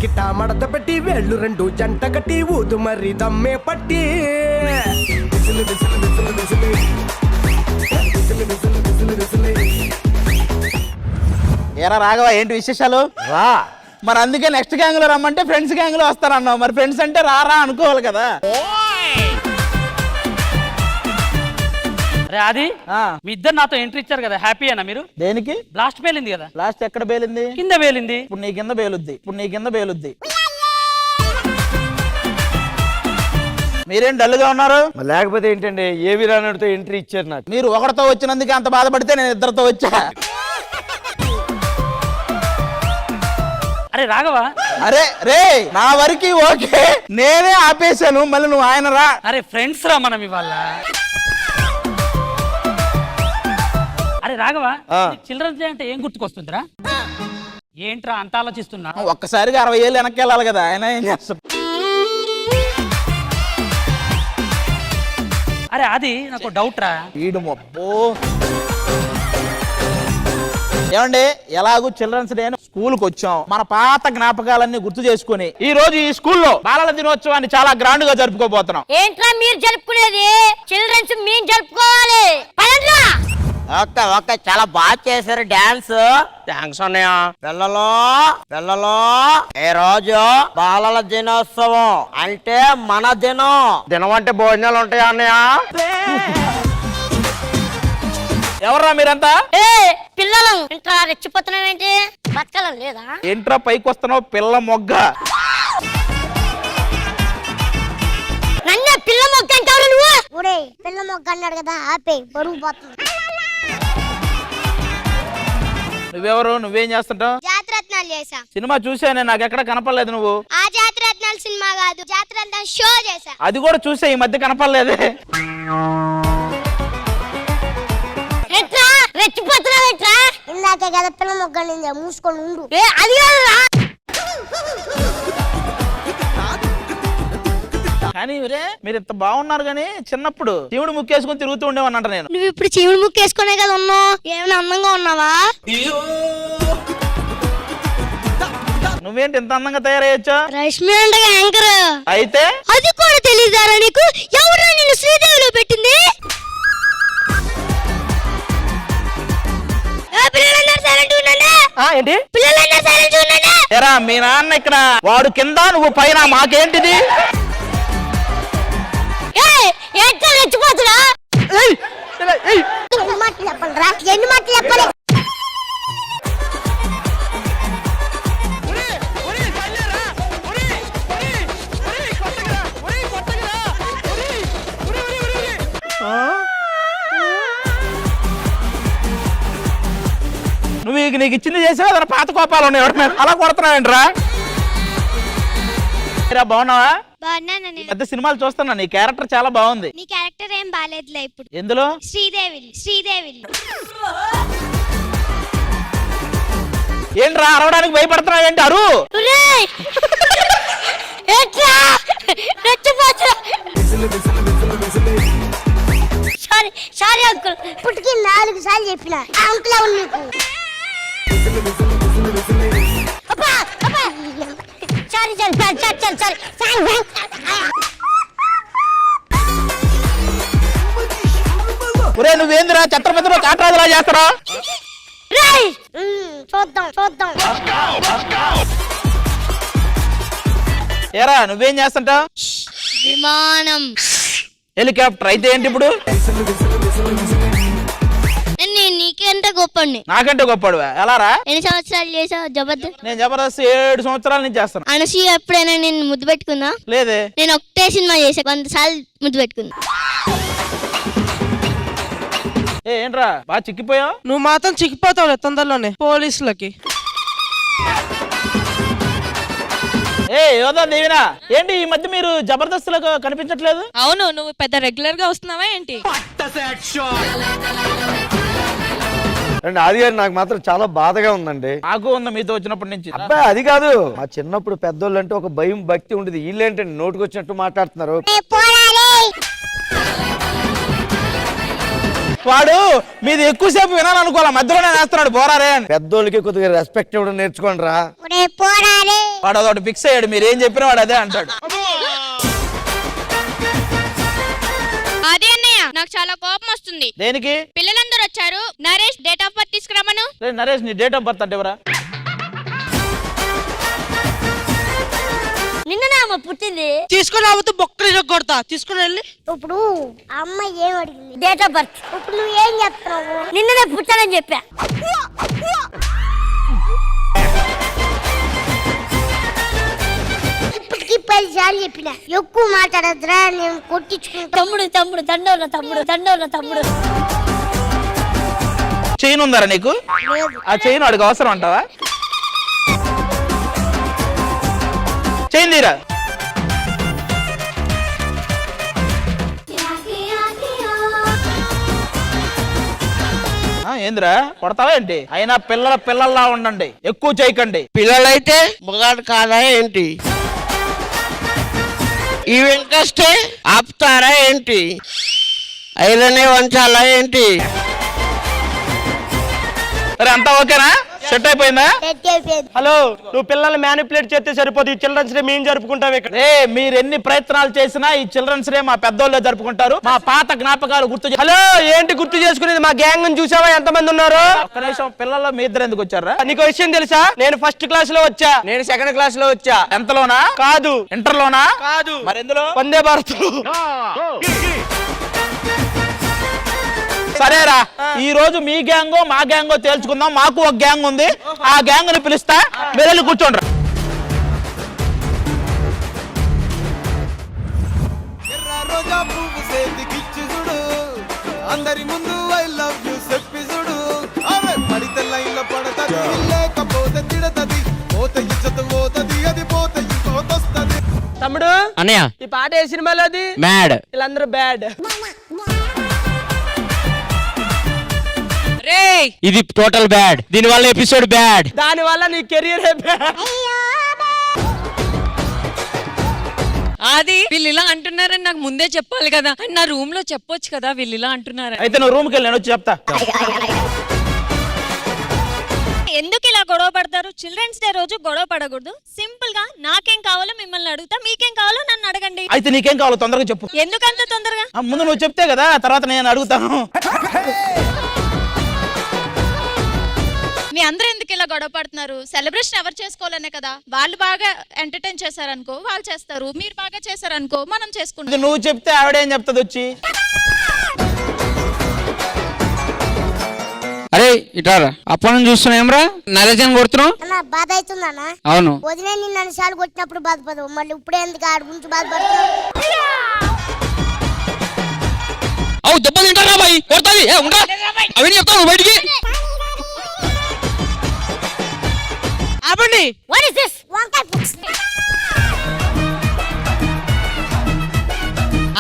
పిడికిట మడత పెట్టి వేళ్ళు రెండు జంట కట్టి ఊదు మరి దమ్మే పట్టి విసిలి విసిలి విసిలి విసిలి విసిలి విసిలి విసిలి విసిలి. ఏరా రాఘవ ఏంటి విశేషాలు? రా. మరి అందుకే నెక్స్ట్ గ్యాంగ్ లో రమ్మంటే ఫ్రెండ్స్ గ్యాంగ్ లో వస్తారన్నావు. మరి ఫ్రెండ్స్ అంటే రారా అనుకోవాలి కదా. అరే అది మీ ఇద్దరు నాతో ఎంట్రీ ఇచ్చారు కదా, హ్యాపీ అయినా మీరు? దేనికి? బ్లాస్ట్ పేలింది కదా. లాస్ట్ ఎక్కడ పేలింది? కింద పేలింది. ఇప్పుడు నీ కింద పేలుద్ది. మీరేం డల్ గా ఉన్నారు? లేకపోతే ఏంటండి, ఏవి రానడితో ఎంట్రీ ఇచ్చారు నాకు. మీరు ఒకరితో వచ్చినందుకే అంత బాధపడితే నేను ఇద్దరితో వచ్చా. అరే రాఘవ, అరే రే నా వరకు ఓకే, నేనే ఆపేశాను, మళ్ళీ నువ్వు ఆయన రా. అరే ఫ్రెండ్స్ రా మనం ఇవాళ. అరే రాఘవ, చిల్డ్రన్స్ డే అంటే ఏం గుర్తుకొస్తుందిరా? ఏంట్రా అంత ఆలోచిస్తున్నా? ఒక్కసారిగా 60 ఏళ్ళు వెనక్కి వెళ్ళాలి కదా, ఆయన ఏం చేస్తాడు? అరే అది నాకు డౌట్ రా. వీడు మొబ్బో. ఏమండి, ఎలాగూ చిల్డ్రన్స్ డే స్కూల్కి వచ్చాం, మన పాత జ్ఞాపకాలన్నీ గుర్తు చేసుకుని ఈ రోజు ఈ స్కూల్లో బాలల దినోత్సవాన్ని చాలా గ్రాండ్ గా జరుపుకోబోతున్నాం. ఏంట్రా మీరు జరుపుకునేది? చిల్డ్రన్స్ మేము జరుపుకోవాలి. ఓకే చాలా బాగా చేశారు డాన్స్. థ్యాంక్స్ అన్నయ్య. పిల్లలు ఈ రోజు బాలల దినోత్సవం అంటే మన దినం అంటే భోజనాలు ఉంటాయా అన్నయ్య? ఎవర్రా మీరంతా? పిల్లలు ఇంకా రెచ్చిపోతున్నావు ఏంటి? బతకాలం లేదా? ఏంట్రా పైకి వస్తున్నావు పిల్ల మొగ్గ? నన్నే పిల్ల మొగ్గ అంటావు నువ్వు? ఒరే పిల్ల మొగ్గ అన్నాడు కదా, ఆపే, బరువు పోతుంది. నువ్వెవరు? నువ్వేం చేస్తుంటావు? జాతరత్నాలు చేసా. సినిమా చూసానే, నాకు ఎక్కడ కనపడలేదు. నువ్వు ఆ జాతరత్నాలు సినిమా కాదు, జాతరత్నాలు షో చేసా. అది కూడా చూసా, ఈ మధ్య కనపడలేదే. ఎట్లా రెచ్చిపోతున్నావు? ఎట్లా? ఇందాకే కదా పిల్ల మొగ్గ నిందా, మూసుకొని ఉండు. అది కాదురా. కానీ మీరు ఇంత బాగున్నారు కానీ చిన్నప్పుడు చీవుడు ముక్కేసుకుని తిరుగుతూ ఉండేవానంట నేను. నువ్వు ఇప్పుడు చీవుడు ముక్కేసుకునే కదా ఉన్నావు, ఏమైనా అందంగా ఉన్నావా? నువ్వేంటి ఇంత అందంగా తయారయ్యొచ్చా? రష్మి అంటే యాంకర్ అయితే అది కూడా తెలీదారా నీకు? ఎవరు నిన్ను శ్రీదేవిలో పెట్టింది? ఏంటి పిల్లలందరూ సైలెంట్ ఉండండి. ఎరా మీ నాన్న ఇక్కడ, వాడు కింద నువ్వు పైన, మాకేంటిది? ఎట్లా రెచ్చిపోతున్నా? ఎన్ని మాటలు చెప్పాలరా? ఎన్ని మాటలు చెప్పాలి? నువ్వు నీకు ఇచ్చింది చేసావు, అతను పాత కోపాలు ఉన్నాయి, అలా కొడుతున్నావేంట్రా? బాగున్నావా? బాగున్నానని. పెద్ద సినిమాలు చూస్తున్నా, నీ క్యారెక్టర్ చాలా బాగుంది. నీ క్యారెక్టర్ ఏం బాలేదులే ఇప్పుడు. ఎందులో? శ్రీదేవి. ఏంట్రా అరవడానికి భయపడుతున్నావు? ఏంటి అరు? సారీ అంకుల్, పుట్టికి 4 సార్లు చెప్పిన అంకుల్ అవును నీకు. ఒరే నువ్వేందిరా ఛత్రపతిలో కాటరాజులా చేస్తారా? చూద్దాం. ఏరా నువ్వేం చేస్తుంటావు? విమానం. హెలికాప్టర్. అయితే ఏంటి ఇప్పుడు? నీకంటే గొప్పండి. నాకంటే గొప్పడు ఎలా రా? ఎన్ని సంవత్సరాలు చేసావు జబర్దస్త్? నేను జబర్దస్త్ 7 సంవత్సరాల నుంచి చేస్తాను. అనసూయ ఎప్పుడైనా నేను ముద్దు పెట్టుకుందా? లేదే. నేను ఒకటే సినిమా చేసా, 100 సార్లు ముద్దు పెట్టుకుందా. ఏంట్రా బాగా చిక్కిపోయావు? నువ్వు మాత్రం చిక్కిపోతావులే తొందరలోనే పోలీసులకి. యోధా దేవినా, ఏంటి ఈ మధ్య మీరు జబర్దస్త్ లో కనిపించట్లేదు? అవును, నువ్వు పెద్ద రెగ్యులర్ గా వస్తున్నావా ఏంటి? ఆది గారు నాకు మాత్రం చాలా బాధగా ఉందండి. నాకు ఉంది మీతో వచ్చినప్పటి నుంచి. అబ్బాయి అది కాదు, మా చిన్నప్పుడు పెద్దోళ్ళు అంటే ఒక భయం భక్తి ఉండేది. వీళ్ళేంటండి నోటుకొచ్చినట్టు మాట్లాడుతున్నారు. వాడు మీది ఎక్కువసేపు వినాలనుకోవాలి, మధ్యలోనే వేస్తున్నాడు బోరారే అని. పెద్దోళ్ళకి కొద్దిగా రెస్పెక్ట్ ఇవ్వడం నేర్చుకోండి రా. ఒరే పోరారే. వాడు అదొకటి ఫిక్స్ అయ్యాడు, మీరు ఏం చెప్పినా వాడు అదే అంటాడు. అదే అన్నయ్య, నాకు చాలా కోపం వస్తుంది. దేనికి? పిల్లలందరూ వచ్చారు, నరేష్ డేట్ ఆఫ్ బర్త్ తీసుకురమ్మను. రే నరేష్, నీ డేట్ ఆఫ్ బర్త్ అంటే ఎవరా? నిన్ననే అమ్మ పుట్టింది. తీసుకుని రావద్దు, బొక్కలు కొడతా. తీసుకుని వెళ్ళి ఇప్పుడు ఆ అమ్మాయి ఏం అడిగింది? Date of birth. ఇప్పుడు నువ్వు ఏం చెప్తున్నావు? నిన్ననే పుట్టానని చెప్పా. ఇప్పటికి 10 సార్లు చెప్పిన ఎక్కువ మాట్లాడద్దురా, నేను కొట్టించుకుంటా. తమ్ముడు తమ్ముడు దండోరా, తమ్ముడు దండోరా, తమ్ముడు. చైన్ ఉందారా నీకు? ఆ చైన్ వాడికి అవసరం అంటావా? చైన్ తీరా. ఏందిరా కొడతావా ఏంటి? అయినా పిల్లల్లా ఉండండి, ఎక్కువ చేయకండి. పిల్లలైతే మగాడు కాదా ఏంటి? ఈ వెంకస్తే ఆపుతారా ఏంటి? ఐదనే వంచాలా ఏంటి? సరే అంతా ఓకేనా? సెట్ అయిపోయిందా? సెట్ అయిపోయింది. హలో, నువ్వు పిల్లల్ని మ్యానిపులేట్ చేస్తే సరిపోదు. ఈ చిల్డ్రన్స్ డే మేము జరుపుకుంటాం ఇక్కడ. మీరు ఎన్ని ప్రయత్నాలు చేసినా ఈ చిల్డ్రన్స్ డే మా పెద్దోళ్ళే జరుపుకుంటారు. మా పాత జ్ఞాపకాలు హలో ఏంటి గుర్తు చేసుకునేది? మా గ్యాంగ్ చూసావా ఎంతమంది ఉన్నారు? ఒక్క నిమిషం, పిల్లల్లో మీ ఇద్దరు ఎందుకు వచ్చారా? నీకు విషయం తెలుసా? నేను ఫస్ట్ క్లాస్ లో వచ్చా. నేను సెకండ్ క్లాస్ లో వచ్చా. ఎంతలోనా? కాదు, ఇంటర్ లోనా? కాదు, మరి ఎందులో? వందే భారత్. సరేరా, ఈ రోజు మీ గ్యాంగో మా గ్యాంగో తేల్చుకుందాం. మాకు ఒక గ్యాంగ్ ఉంది, ఆ గ్యాంగ్ ని పిలుస్తా, మీరు వెళ్ళి కూర్చోండి. రోజా పువ్వు సేతికిచ్చి చూడు, అందరి ముందు ఐ లవ్ యు చెప్పి చూడు. ఆమె పడితే లైన్లో పడతది, లేకపోతే తిడతది. పోత ఇచ్చత పోతది, అది పోత ఇంకోతొస్తది. తమ్ముడు అన్నయ్య, ఈ పాట ఏ సినిమాలోది? మ్యాడ్. వీళ్ళందరూ బ్యాడ్. ఇది టోటల్ బ్యాడ్. దీని వల్ల ఎపిసోడ్ బ్యాడ్. దాని వల్ల నీ కెరీర్ బ్యాడ్. అది వీళ్ళు ఇలా అంటున్నారని నాకు ముందే చెప్పాలి కదా, నా రూమ్ లో చెప్పొచ్చు కదా వీళ్ళు ఇలా అంటున్నారని. అయితే నువ్వు రూమ్కి వెళ్ళి నేను వచ్చి చెప్తా. ఎందుకు ఇలా గొడవ పడతారు? చిల్డ్రన్స్ డే రోజు గొడవ పడకూడదు. సింపుల్ గా నాకేం కావాలో మిమ్మల్ని అడుగుతా, మీకేం కావాలో నన్ను అడగండి. అయితే నీకేం కావాలో తొందరగా చెప్పు. ఎందుకంత తొందరగా? ముందు నువ్వు చెప్తే కదా, తర్వాత నేను అడుగుతాను. మీ అందరూ ఎందుకు ఇలా గొడవ పడుతున్నారు? సెలబ్రేషన్ ఎవరు చేసుకోవాలనే కదా. వాళ్ళు బాగా ఎంటర్టైన్ చేశారనుకో వాళ్ళు చేస్తారు, మీరు బాగా చేశారనుకో మనం చేసుకుంటాం. నువ్వు చెప్తే ఆవిడేం చెప్తుంది వచ్చి? అరే ఇటారా, అప్పటి నుంచి చూస్తున్నాం. నరేజన్ కొడుతున్నావు? అన్న బాధ అవుతుందన్నా? అవును. వదిలే నిన్ను అన్నిసార్లు కొట్టినప్పుడు బాధపడవు, మళ్ళీ ఇప్పుడే ఎందుకు ఆడి గురించి బాధపడతావు? అవు దెబ్బలు తింటారా బాయ్? కొడతాది అవన్నీ చెప్తాను బయటికి. ఆపండి. What is this? వంకాయ పులుసు.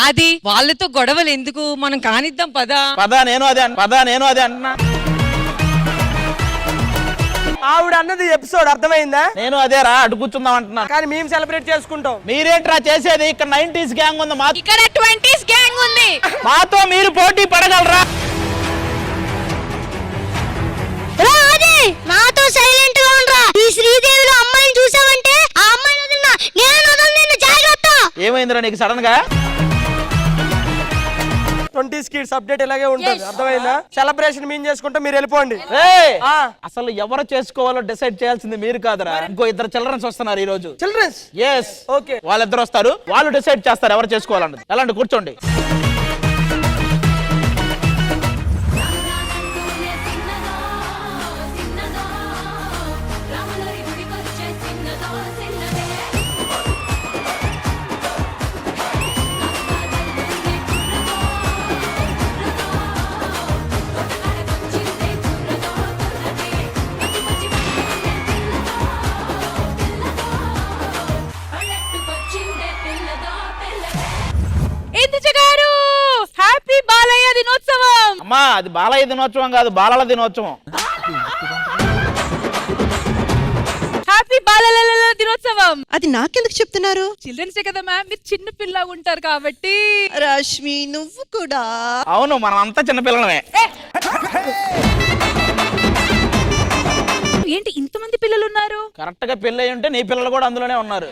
అది వాళ్ళతో గొడవలు ఎందుకు, మనం కానిద్దాం పదా. నేను అదే అంటున్నా. ఆవిడ అన్నది ఎపిసోడ్ అర్థమైందా? నేను అదే రా, అటు కూర్చుందాం అంటున్నాను. కానీ మేము సెలబ్రేట్ చేసుకుంటాం. మీరేంట్రా చేసేది? ఇక్కడ 90s గ్యాంగ్ ఉంది, ఇక్కడ 20s గ్యాంగ్ ఉంది. మాతో మీరు పోటీ పడగలరా? నాతో సైలెంట్ గా ఉండరా. ఈ శ్రీదేవిలో అమ్మాయిని చూసావంటే ఆ అమ్మాయిని వదిలినా నేను వదలను, జాగ్రత్త. ఏమైందిరా నీకు సడన్ గా? 20s కిడ్స్ అప్డేట్ ఇలాగే ఉంటుంది. అర్థమైందా? సెలబ్రేషన్ మేము చేసుకుంటాం, మీరు వెళ్ళిపోండి. అసలు ఎవరు చేసుకోవాలో డిసైడ్ చేయాల్సింది మీరు కాదురా. ఇంకో ఇద్దరు చిల్డ్రన్స్ వస్తున్నారు ఈ రోజు. చిల్డ్రన్స్? ఎస్. ఓకే, వాళ్ళిద్దరు వస్తారు, వాళ్ళు డిసైడ్ చేస్తారు ఎవరు చేసుకోవాలన్నది. ఎలాంటి కూర్చోండి. హ్యాపీ బాలయ్య దినోత్సవం. అమ్మా, అది బాలయ్య దినోత్సవం కాదు, బాలల దినోత్సవం. హ్యాపీ బాలల దినోత్సవం. అది నాకెందుకు చెప్తున్నారు? చిల్డ్రన్స్ డే కదా మ్యామ్, మీరు చిన్న పిల్లగా ఉంటారు కాబట్టి. రష్మి నువ్వు కూడా. అవును, మనం అంతా చిన్నపిల్లలమే. ఏంటి ఇంతమంది పిల్లలు ఉన్నారు? కరెక్ట్ గా పెళ్లి అయి ఉంటే నీ పిల్లలు కూడా అందులోనే ఉన్నారు.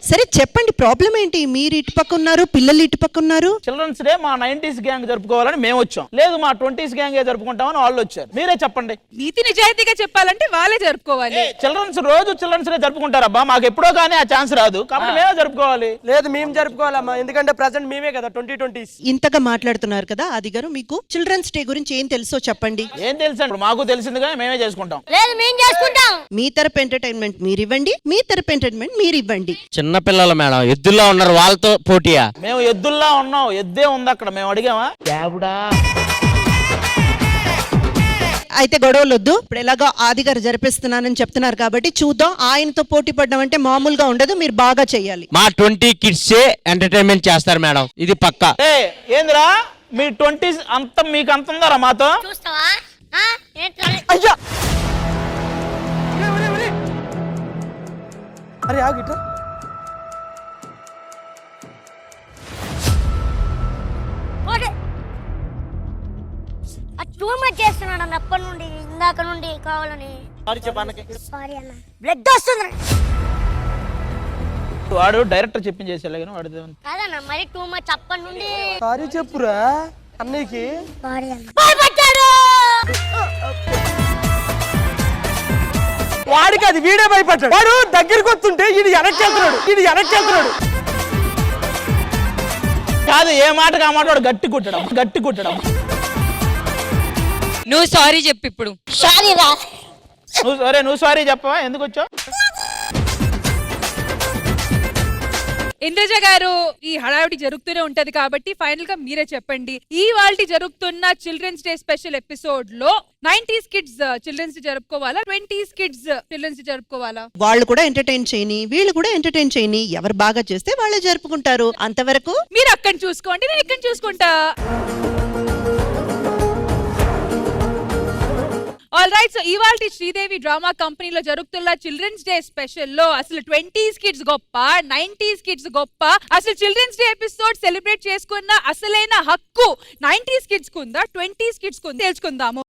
సరే చెప్పండి, ప్రాబ్లం ఏంటి? మీరు ఇటు పక్క ఉన్నారు, పిల్లలు ఇటు పక్క ఉన్నారు. చిల్డ్రన్స్ డే మా 90s గ్యాంగ్ జరుపుకోవాలని మేము వచ్చాం. లేదు మా 20s గ్యాంగ్ జరుపుకుంటామని వాళ్ళు వచ్చారు. మీరే చెప్పండి. నీతి నిజాయితీగా చెప్పాలంటే వాళ్ళే జరుపుకోవాలి. చిల్డ్రన్స్ రోజు చిల్డ్రన్స్ డే జరుపుకుంటారబ్బా, మాకు ఎప్పుడో కానీ ఆ ఛాన్స్ రాదు, కాబట్టి మేమే జరుపుకోవాలి. లేదు మేము జరుపుకోవాలమ్మా, ఎందుకంటే ప్రెసెంట్ మేమే కదా 2020s. ఇంతగా మాట్లాడుతున్నారు కదా ఆది గారు, మీకు చిల్డ్రన్స్ డే గురించి ఏం తెలుసో చెప్పండి. ఏం తెలుసు అండి, మాకు తెలిసింది కానీ మేమే చేసుకుంటాం. లేదు మేము చేసుకుంటాం. మీ తరపు ఎంటర్టైన్మెంట్ మీరు ఇవ్వండి, మీ తరపు ఎంటర్టైన్మెంట్ మీరు ఇవ్వండి. చిన్న పిల్లలు మేడం, ఎద్దుల్లో ఉన్నారు, వాళ్ళతో పోటీయా? మేము ఎద్దుల్లా ఉన్నాం, ఎద్దే ఉంది అక్కడ, మేము అడిగామా? అయితే గొడవలు వద్దు. ఇప్పుడు ఎలాగో ఆది గారు జరిపిస్తున్నానని చెప్తున్నారు కాబట్టి చూద్దాం. ఆయనతో పోటీ పడడం అంటే మామూలుగా ఉండదు, మీరు బాగా చెయ్యాలి. మా 20 కిడ్స్ ఎంటర్టైన్మెంట్ చేస్తారు మేడం, ఇది పక్కా. ఏందిరా మీ 20s అంత మీకు అంత ఉందారా మాతో? చూస్తావా? ఆ? ఏంట్రా? అయ్యా అరే ఆగిట్రా. ఓకే. అది టూ మచ్ చేస్తున్నాడు అన్న అప్పటి నుండి, ఇందాక నుండి కావాలని. సారీ అన్న, బ్లడ్ వస్తుంది. వాడు డైరెక్టర్ చెప్పించేసాడు కానీ వాడు కాదన్న, మరి టూ మచ్ అప్పటి నుండి. సారీ చెప్పురా అన్నయ్యకి. సారీ అన్న. భయపడ్డాడు. వాడికి అది వీడే భయపడ్డాడు. వాడు దగ్గరికి వస్తుంటే ఇది వెనక్కెళ్తున్నాడు. కాదు, ఏ మాటగా ఆ మాట వాడు గట్టి కుట్టడం. నువ్వు సారీ చెప్పు ఇప్పుడు. సారీ రా. నువ్వు సారీ చెప్పవా, ఎందుకు వచ్చావు? ఇంద్రజ గారు, ఈ హడావిడి జరుగుతూనే ఉంటది కాబట్టి ఫైనల్ గా మీరే చెప్పండి, ఈ వాళ్ళ జరుగుతున్న చిల్డ్రన్స్ డే స్పెషల్ ఎపిసోడ్ లో 90s కిడ్స్ చిల్డ్రన్స్ డే జరుపుకోవాలా, 20s కిడ్స్ చిల్డ్రన్స్ డే జరుపుకోవాలా? వాళ్ళు కూడా ఎంటర్టైన్ చేయని, వీళ్ళు కూడా ఎంటర్టైన్ చేయని, ఎవరు బాగా చేస్తే వాళ్ళే జరుపుకుంటారు. అంతవరకు మీరు అక్కడ చూసుకోండి, నేను ఇక్కడ చూసుకుంటా. ఆల్ రైట్, సో ఇవాల్టి శ్రీదేవి డ్రామా కంపెనీలో జరుగుతున్న చిల్డ్రన్స్ డే స్పెషల్ లో అసలు 20s కిడ్స్ గొప్ప, 90s కిడ్స్ గొప్ప, అసలు చిల్డ్రన్స్ డే ఎపిసోడ్ సెలబ్రేట్ చేసుకున్న అసలైన హక్కు 90s కిడ్స్ కుందా, 20s కిడ్స్ కుందా తెలుసుకుందాము.